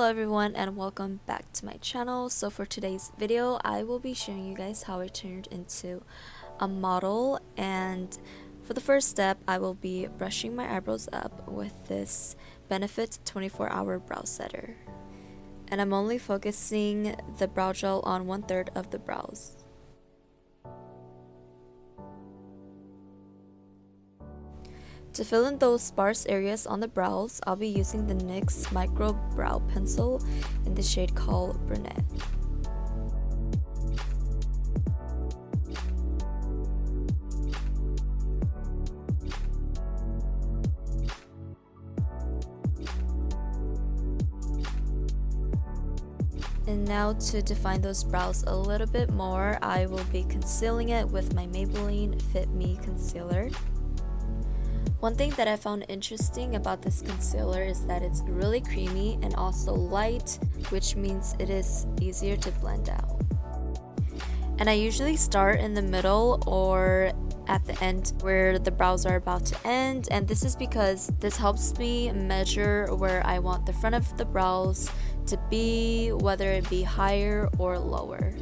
Hello everyone and welcome back to my channel. So for today's video, I will be showing you guys how I turned into a model, and for the first step, I will be brushing my eyebrows up with this Benefit 24-hour brow setter. And I'm only focusing the brow gel on 1/3 of the brows. To fill in those sparse areas on the brows, I'll be using the NYX Micro Brow Pencil in the shade called Brunette. And now to define those brows a little bit more, I will be concealing it with my Maybelline Fit Me Concealer. One thing that I found interesting about this concealer is that it's really creamy and also light, which means it is easier to blend out. And I usually start in the middle or at the end where the brows are about to end, and this is because this helps me measure where I want the front of the brows to be, whether it be higher or lower.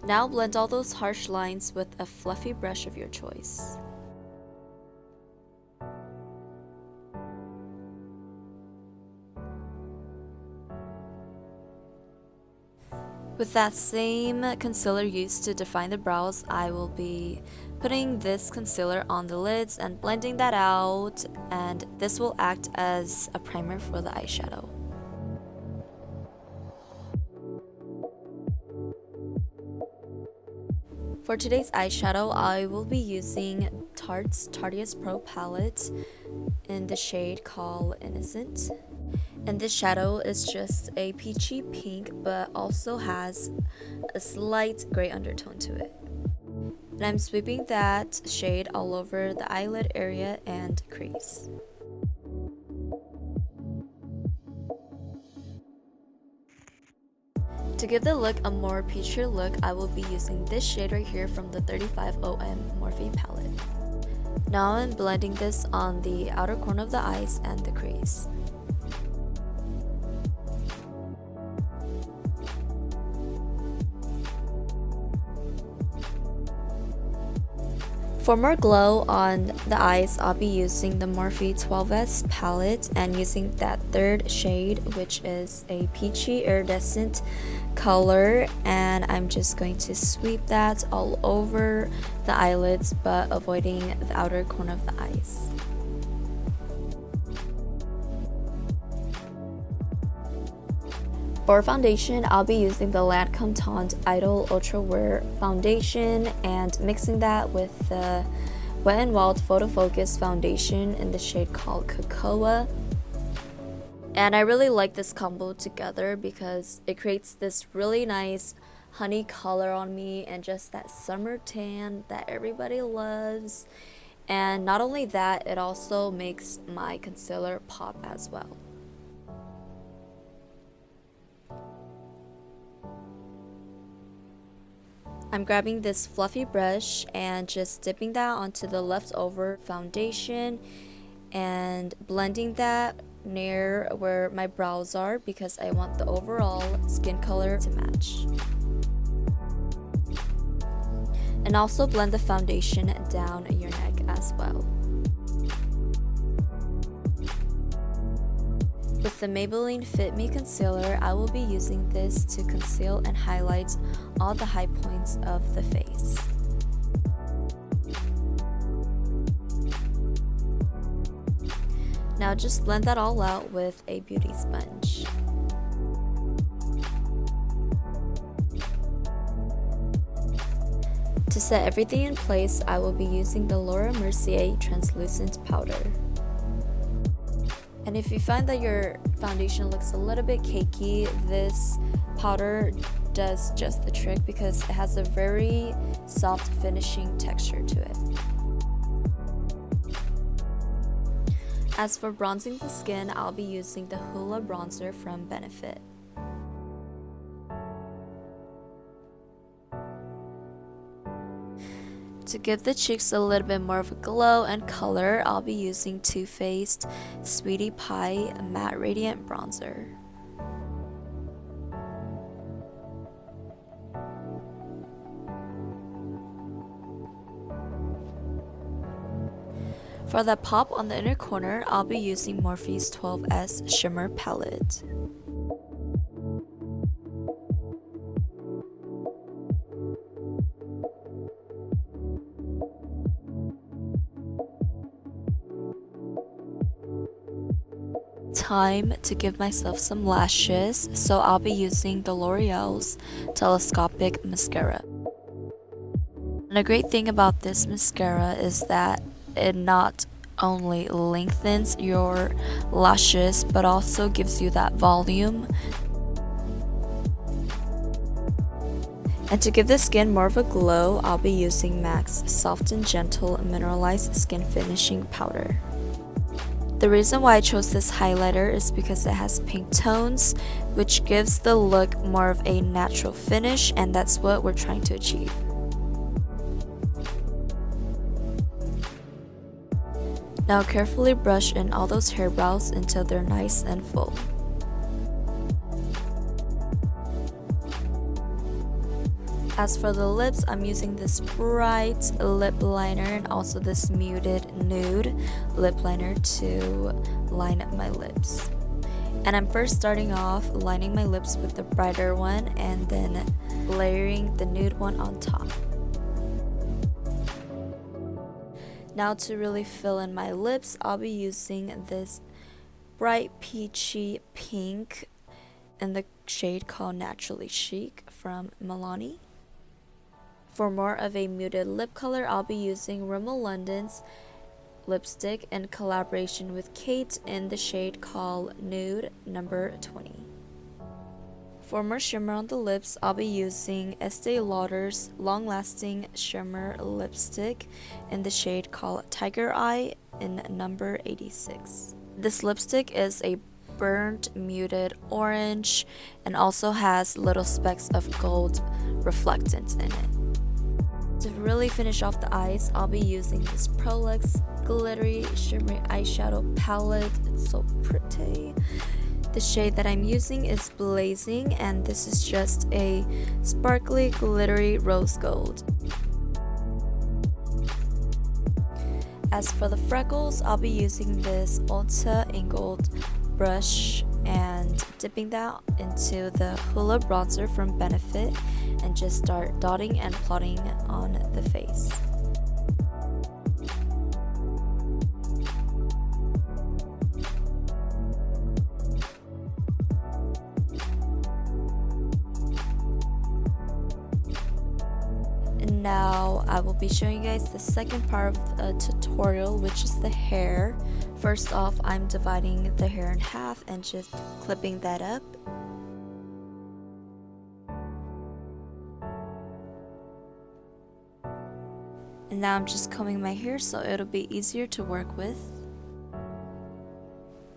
Now blend all those harsh lines with a fluffy brush of your choice. With that same concealer used to define the brows, I will be putting this concealer on the lids and blending that out, and this will act as a primer for the eyeshadow. For today's eyeshadow, I will be using Tarte's Tartiest Pro palette in the shade called Innocent. And this shadow is just a peachy pink, but also has a slight gray undertone to it. And I'm sweeping that shade all over the eyelid area and crease. To give the look a more peachier look, I will be using this shade right here from the 35OM Morphe palette. Now I'm blending this on the outer corner of the eyes and the crease. For more glow on the eyes, I'll be using the Morphe 12S palette and using that third shade, which is a peachy iridescent color, and I'm just going to sweep that all over the eyelids but avoiding the outer corner of the eyes. For foundation, I'll be using the Lancôme Teint Idole Ultra Wear Foundation and mixing that with the Wet n Wild Photo Focus Foundation in the shade called Cocoa. And I really like this combo together because it creates this really nice honey color on me and just that summer tan that everybody loves. And not only that, it also makes my concealer pop as well. I'm grabbing this fluffy brush and just dipping that onto the leftover foundation and blending that near where my brows are because I want the overall skin color to match. And also blend the foundation down your neck as well. With the Maybelline Fit Me Concealer, I will be using this to conceal and highlight all the high points of the face. Now just blend that all out with a beauty sponge. To set everything in place, I will be using the Laura Mercier translucent powder. And if you find that your foundation looks a little bit cakey, this powder does just the trick because it has a very soft finishing texture to it. As for bronzing the skin, I'll be using the Hoola bronzer from Benefit. To give the cheeks a little bit more of a glow and color, I'll be using Too Faced Sweetie Pie Matte Radiant Bronzer. For the pop on the inner corner, I'll be using Morphe's 12S Shimmer Palette. Time to give myself some lashes, so I'll be using the L'Oreal's Telescopic Mascara. And a great thing about this mascara is that it not only lengthens your lashes but also gives you that volume. And to give the skin more of a glow, I'll be using MAC's Soft and Gentle Mineralized Skin Finishing Powder. The reason why I chose this highlighter is because it has pink tones, which gives the look more of a natural finish, and that's what we're trying to achieve. Now carefully brush in all those hair brows until they're nice and full. As for the lips, I'm using this bright lip liner and also this muted nude lip liner to line up my lips. And I'm first starting off lining my lips with the brighter one and then layering the nude one on top. Now to really fill in my lips, I'll be using this bright peachy pink in the shade called Naturally Chic from Milani. For more of a muted lip color, I'll be using Rimmel London's lipstick in collaboration with Kate in the shade called Nude Number 20. For more shimmer on the lips, I'll be using Estee Lauder's long-lasting shimmer lipstick in the shade called Tiger Eye in number 86. This lipstick is a burnt muted orange and also has little specks of gold reflectance in it. To really finish off the eyes, I'll be using this Prolux glittery shimmery eyeshadow palette. It's so pretty. The shade that I'm using is Blazing, and this is just a sparkly glittery rose gold. As for the freckles, I'll be using this Ulta Ingold brush and dipping that into the Hoola bronzer from Benefit and just start dotting and plotting on the face. Now I will be showing you guys the second part of the tutorial, which is the hair. First off, I'm dividing the hair in half and just clipping that up. And now I'm just combing my hair so it'll be easier to work with.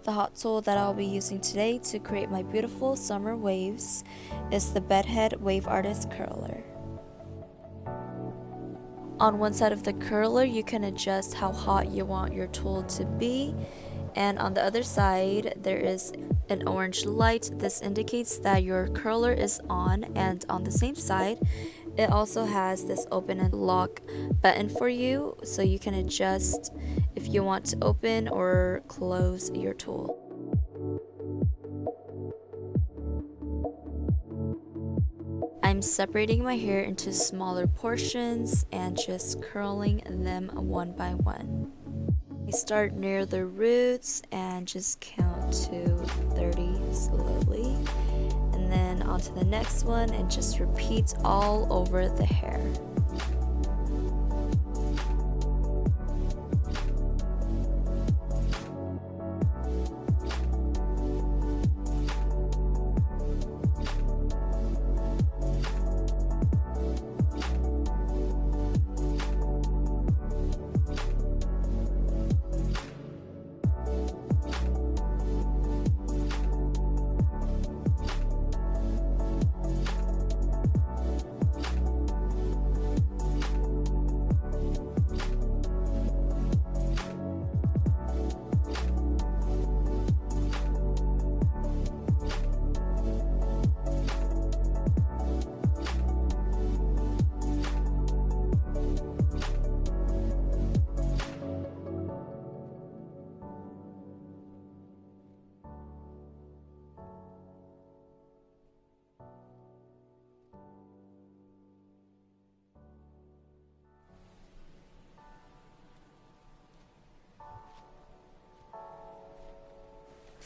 The hot tool that I'll be using today to create my beautiful summer waves is the Bedhead Wave Artist Curler. On one side of the curler, you can adjust how hot you want your tool to be, and on the other side there is an orange light. This indicates that your curler is on, and on the same side it also has this open and lock button for you, so you can adjust if you want to open or close your tool. I'm separating my hair into smaller portions and just curling them one by one. I start near the roots and just count to 30 slowly, and then onto the next one and just repeat all over the hair.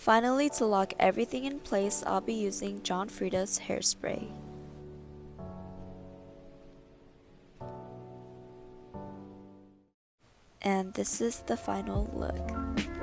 Finally, to lock everything in place, I'll be using John Frieda's hairspray. And this is the final look.